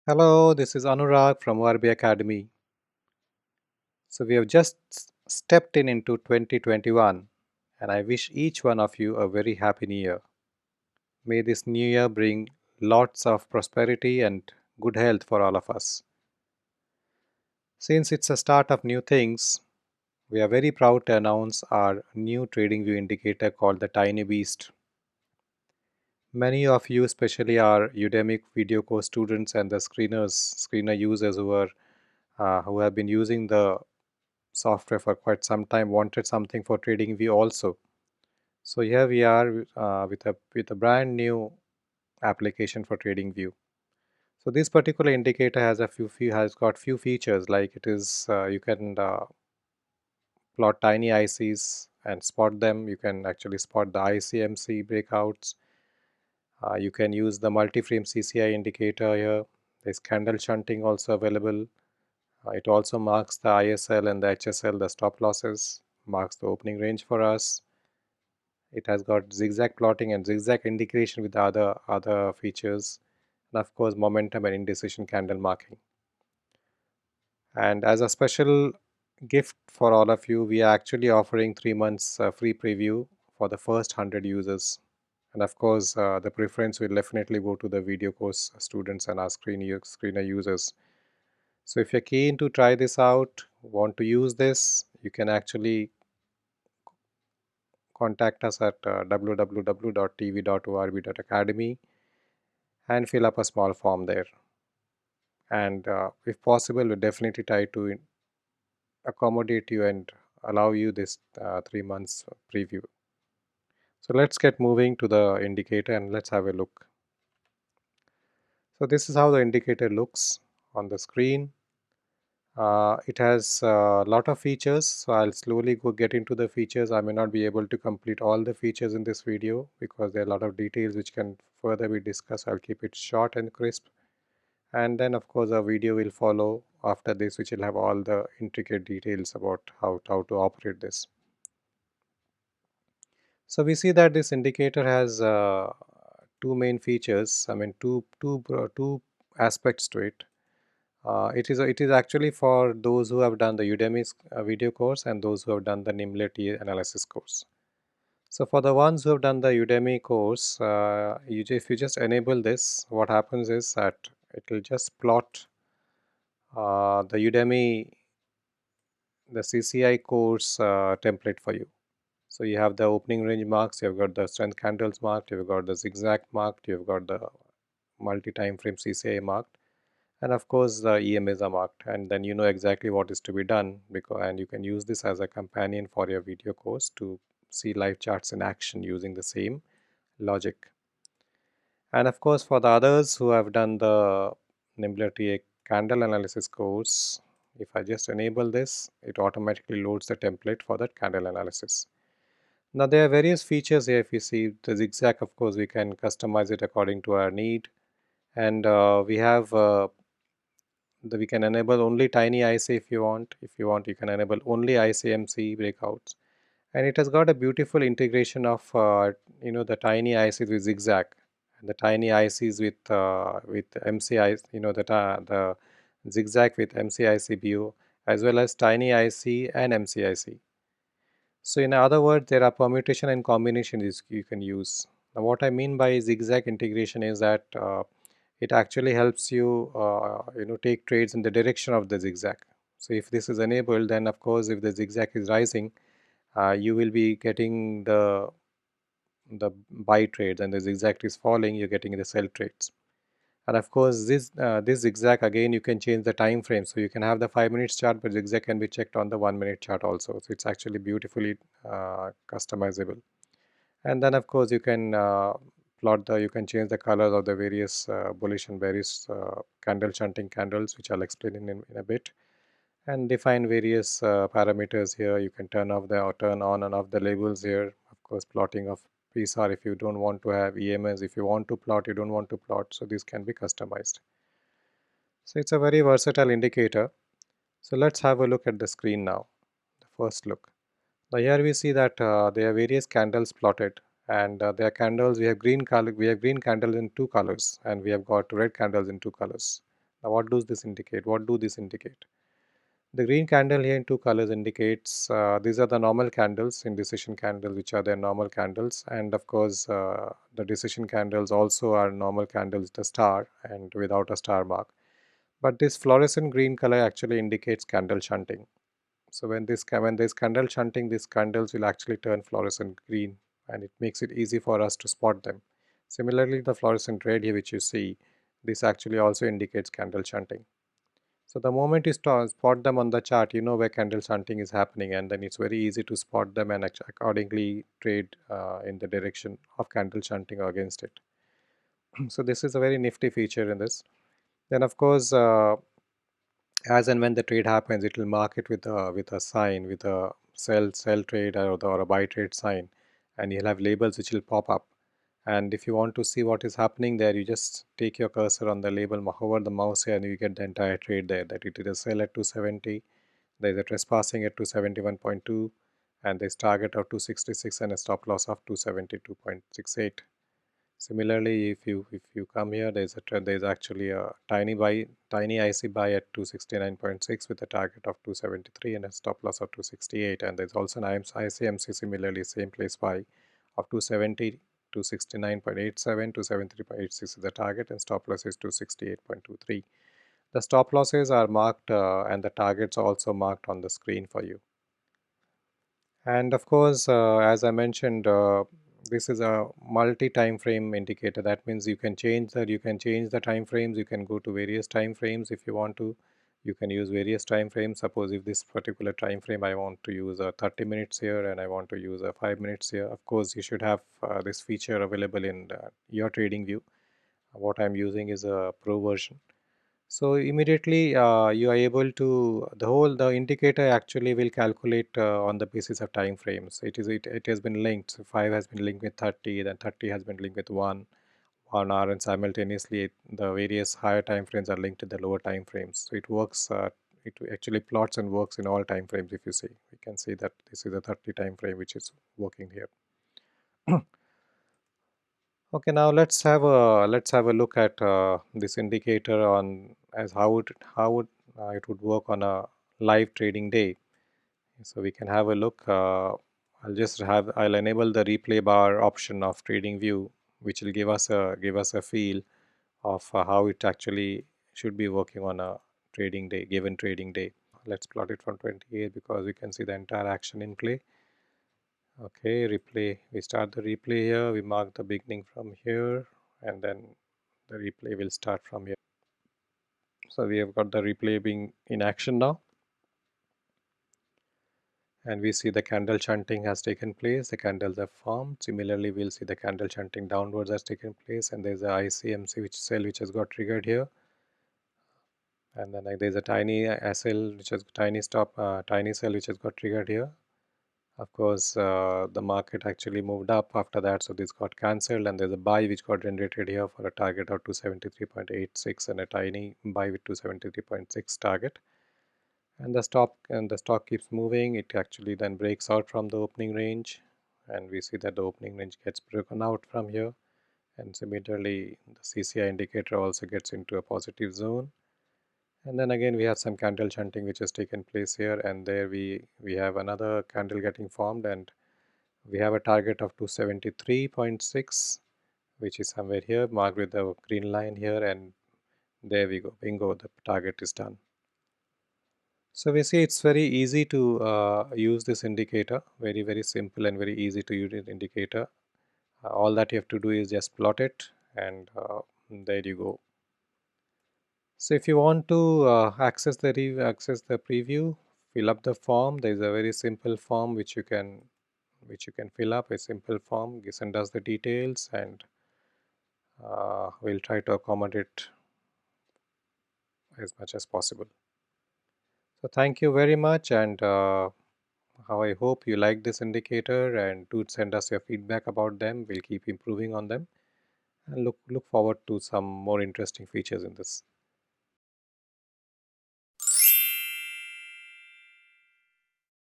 Hello, this is Anurag from ORB Academy. So we have just stepped in into 2021 and I wish each one of you a very happy new year. May this new year bring lots of prosperity and good health for all of us. Since it's a start of new things, we are very proud to announce our new TradingView indicator called the Tiny Beast. Many of you, especially our Udemy video course students and the screener users who have been using the software for quite some time wanted something for TradingView also. So here we are with a brand new application for TradingView. So this particular indicator has has got few features like it is you can plot tiny ICs and spot them. You can actually spot the ICMC breakouts. You can use the multi-frame CCI indicator here. There's candle shunting also available. It also marks the ISL and the HSL, the stop losses, marks the opening range for us. It has got zigzag plotting and zigzag indication with the other features, and of course momentum and indecision candle marking. And as a special gift for all of you, we are actually offering 3 months free preview for the first 100 users. And of course, the preference will definitely go to the video course students and our screener users. So if you're keen to try this out, want to use this, you can actually contact us at www.tv.orb.academy and fill up a small form there. And if possible, we'll definitely try to accommodate you and allow you this 3 months preview. So let's get moving to the indicator and let's have a look. So this is how the indicator looks on the screen. It has a lot of features, so I'll slowly go get into the features. I may not be able to complete all the features in this video because there are a lot of details which can further be discussed. I'll keep it short and crisp. And then of course a video will follow after this which will have all the intricate details about how to operate this. So we see that this indicator has two main features, I mean two aspects to it. It is actually for those who have done the Udemy video course and those who have done the Nimblety analysis course. So for the ones who have done the Udemy course, if you just enable this, what happens is that it will just plot the Udemy, the CCI course template for you. So you have the opening range marks, you've got the strength candles marked, you've got the zigzag marked, you've got the multi-time frame CCI marked, and of course the EMAs are marked, and then you know exactly what is to be done and you can use this as a companion for your video course to see live charts in action using the same logic. And of course for the others who have done the Nimblety candle analysis course, if I just enable this, it automatically loads the template for that candle analysis. Now there are various features here. If you see the zigzag, of course we can customize it according to our need, and we can enable only tiny IC if you want. If you want, you can enable only ICMC breakouts, and it has got a beautiful integration of the tiny ICs with zigzag and the tiny ICs with MCI, the zigzag with MCIC BU, as well as tiny IC and MCIC. So in other words, there are permutation and combinations you can use. Now what I mean by zigzag integration is that it actually helps you take trades in the direction of the zigzag. So if this is enabled, then of course if the zigzag is rising, you will be getting the buy trades, and the zigzag is falling, you're getting the sell trades. And of course this zigzag, again you can change the time frame, so you can have the 5 minutes chart, but zigzag can be checked on the 1 minute chart also, so it's actually beautifully customizable. And then of course you can you can change the colors of the various bullish and bearish candle shunting candles, which I'll explain in a bit, and define various parameters here. You can turn off the or turn on and off the labels here. Of course, plotting of PSAR if you don't want to have EMS, if you want to plot, you don't want to plot, so this can be customized. So it's a very versatile indicator. So let's have a look at the screen now. The first look. Now here we see that there are various candles plotted, and there are candles. We have green color. We have green candles in two colors, and we have got red candles in two colors. Now, what does this indicate? What do this indicate? The green candle here in two colors indicates these are the normal candles, indecision candles, which are their normal candles, and of course the decision candles also are normal candles, the star and without a star mark. But this fluorescent green color actually indicates candle shunting. So when there's candle shunting, these candles will actually turn fluorescent green, and it makes it easy for us to spot them. Similarly, the fluorescent red here, which you see, this actually also indicates candle shunting. So the moment you spot them on the chart, you know where candle shunting is happening, and then it's very easy to spot them and accordingly trade in the direction of candle shunting or against it. So this is a very nifty feature in this. Then of course, as and when the trade happens, it will mark it with a sign, with a sell trade or a buy trade sign, and you'll have labels which will pop up. And if you want to see what is happening there, you just take your cursor on the label, hover the mouse here, and you get the entire trade there. That it is a sell at 270, there is a trespassing at 271.2, and there's target of 266 and a stop loss of 272.68. Similarly, if you come here, there's actually a tiny IC buy at 269.6 with a target of 273 and a stop loss of 268. And there's also an ICMC similarly same place buy of 270, 269.87, 273.86 is the target, and stop loss is 268.23. The stop losses are marked and the targets are also marked on the screen for you. And of course, as I mentioned, this is a multi-time frame indicator. That means you can change the time frames. You can go to various time frames if you want to. You can use various time frames. Suppose if this particular time frame I want to use a 30 minutes here and I want to use a 5 minutes here. Of course, you should have this feature available in your trading view. What I'm using is a pro version. So immediately you are able to the indicator actually will calculate on the basis of time frames. It has been linked. So 5 has been linked with 30, then 30 has been linked with 1 hour, and simultaneously the various higher time frames are linked to the lower time frames. So it works. It actually plots and works in all time frames. If you see, we can see that this is a 30 time frame which is working here. Okay, now let's have a look at this indicator on as how it would work on a live trading day. So we can have a look. I'll enable the replay bar option of Trading View, which will give us a feel of how it actually should be working on a trading day, given trading day. Let's plot it from 28 because we can see the entire action in play. Okay, replay. We start the replay here. We mark the beginning from here, and then the replay will start from here. So we have got the replay being in action now. And we see the candle shunting has taken place. The candles have formed. Similarly, we'll see the candle shunting downwards has taken place. And there's a ICMC which has got triggered here. And then there's a tiny SL which has tiny sell which has got triggered here. Of course, the market actually moved up after that, so this got cancelled, and there's a buy which got generated here for a target of 273.86 and a tiny buy with 273.6 target. And the stock keeps moving. It actually then breaks out from the opening range, and we see that the opening range gets broken out from here. And similarly, the CCI indicator also gets into a positive zone. And then again we have some candle shunting which has taken place here, and there we have another candle getting formed, and we have a target of 273.6, which is somewhere here marked with the green line here, and there we go, bingo, the target is done. So we see it's very easy to use this indicator, very simple and very easy to use this indicator. All that you have to do is just plot it, and there you go. So if you want to access the preview, fill up the form. There is a very simple form which you can fill up, a simple form. Send us the details, and we'll try to accommodate as much as possible. So thank you very much, and how I hope you like this indicator, and do send us your feedback about them. We'll keep improving on them, and look forward to some more interesting features in this.